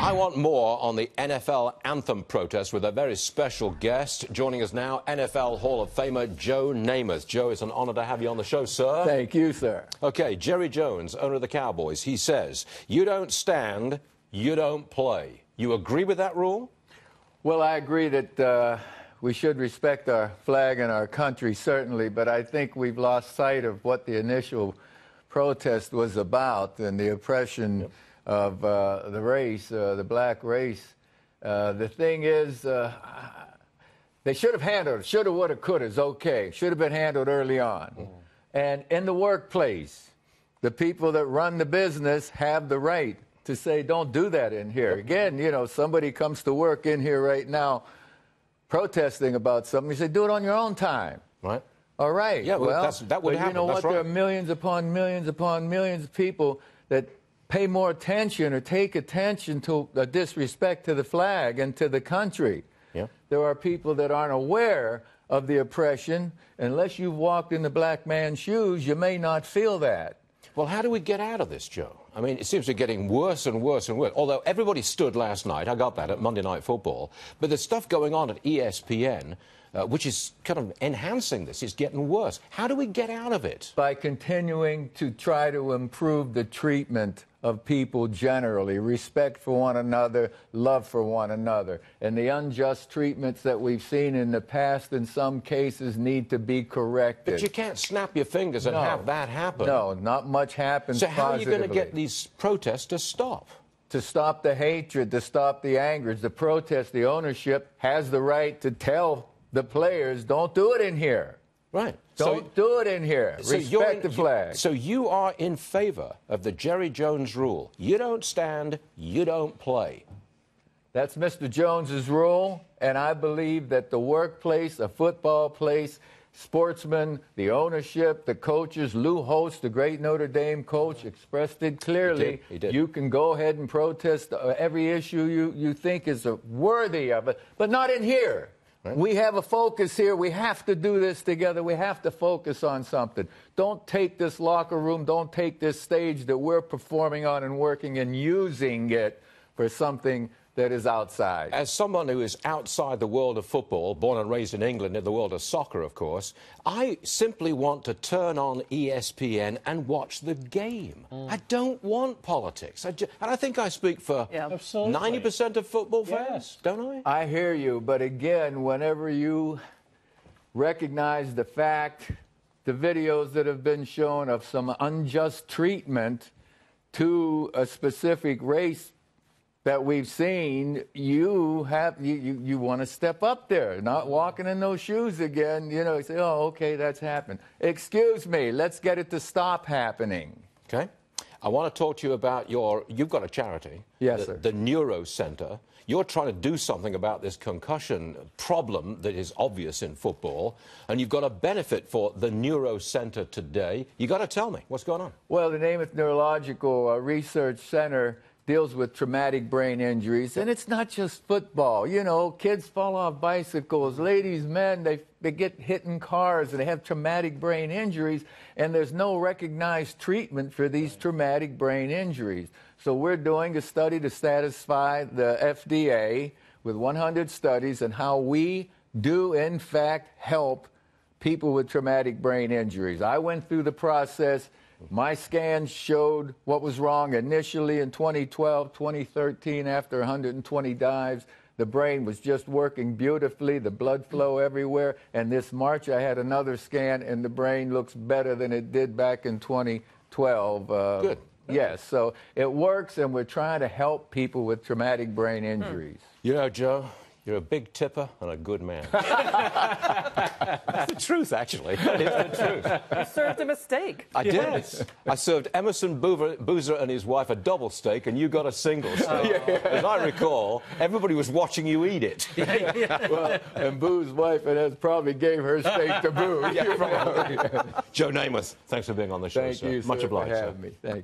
I want more on the NFL anthem protest with a very special guest. Joining us now, NFL Hall of Famer Joe Namath. Joe, it's an honor to have you on the show, sir. Thank you, sir. Okay, Jerry Jones, owner of the Cowboys, he says, you don't stand, you don't play. You agree with that rule? Well, I agree that we should respect our flag and our country, certainly, but I think we've lost sight of what the initial protest was about and the oppression of the race, the black race. The thing is, they should have handled it. Shoulda, woulda, coulda is okay. Should have been handled early on. And in the workplace, the people that run the business have the right to say, don't do that in here. Again, you know, somebody comes to work in here right now protesting about something. You say, do it on your own time. Right. All right. Yeah, well, that would happen. You know what? Right. There are millions upon millions upon millions of people that pay more attention or take attention to disrespect to the flag and to the country. Yeah. There are people that aren't aware of the oppression. Unless you've walked in the black man's shoes, you may not feel that. Well, how do we get out of this, Joe? I mean, it seems to be getting worse and worse and worse. Although everybody stood last night, I got that at Monday Night Football, but there's stuff going on at ESPN which is kind of enhancing this. It's getting worse. How do we get out of it? By continuing to try to improve the treatment of people generally, respect for one another, love for one another. And the unjust treatments that we've seen in the past in some cases need to be corrected. But you can't snap your fingers and have that happen. No, not much happens So how positively. are you going to get these protests to stop? To stop the hatred, to stop the anger, the protest, the ownership has the right to tell the players, don't do it in here. Right. Don't do it in here. Respect the flag. So you are in favor of the Jerry Jones rule. You don't stand, you don't play. That's Mr. Jones's rule, and I believe that the workplace, a football place, sportsmen, the ownership, the coaches, Lou Holtz, the great Notre Dame coach, expressed it clearly. He did. You can go ahead and protest every issue you think is worthy of it, but not in here. Right. We have a focus here. We have to do this together. We have to focus on something. Don't take this locker room, don't take this stage that we're performing on and working and using it for something that is outside. As someone who is outside the world of football, born and raised in England, in the world of soccer, of course, I simply want to turn on ESPN and watch the game. I don't want politics. And I think I speak for 90% of football fans, don't I? I hear you, but again, whenever you recognize the fact, the videos that have been shown of some unjust treatment to a specific race that we've seen, you want to step up there, not walking in those shoes again. You know, you say, oh, okay, that's happened. Excuse me, let's get it to stop happening. Okay. I want to talk to you about you've got a charity. Yes, sir. The Neuro Center. You're trying to do something about this concussion problem that is obvious in football, and you've got a benefit for the Neuro Center today. You got to tell me what's going on. Well, the Namath Neurological Research Center deals with traumatic brain injuries, and it's not just football. You know, kids fall off bicycles, ladies, men, they get hit in cars, and they have traumatic brain injuries, and there's no recognized treatment for these traumatic brain injuries. So we're doing a study to satisfy the FDA with 100 studies on how we do, in fact, help people with traumatic brain injuries. I went through the process. My scans showed what was wrong initially in 2012, 2013, after 120 dives. The brain was just working beautifully, the blood flow everywhere. And this March, I had another scan, and the brain looks better than it did back in 2012. Good. Yes, so it works, and we're trying to help people with traumatic brain injuries. You know, Joe, you're a big tipper and a good man. It's the truth, actually. It's the truth. You served him a steak. I did. I served Emerson Boozer and his wife a double steak, and you got a single steak. As I recall, everybody was watching you eat it. Well, and Boo's wife probably gave her steak to Boo. Yeah, probably. Joe Namath, thanks for being on the show, Thank sir. you, sir, Much obliged, for sir. having me. Thank you.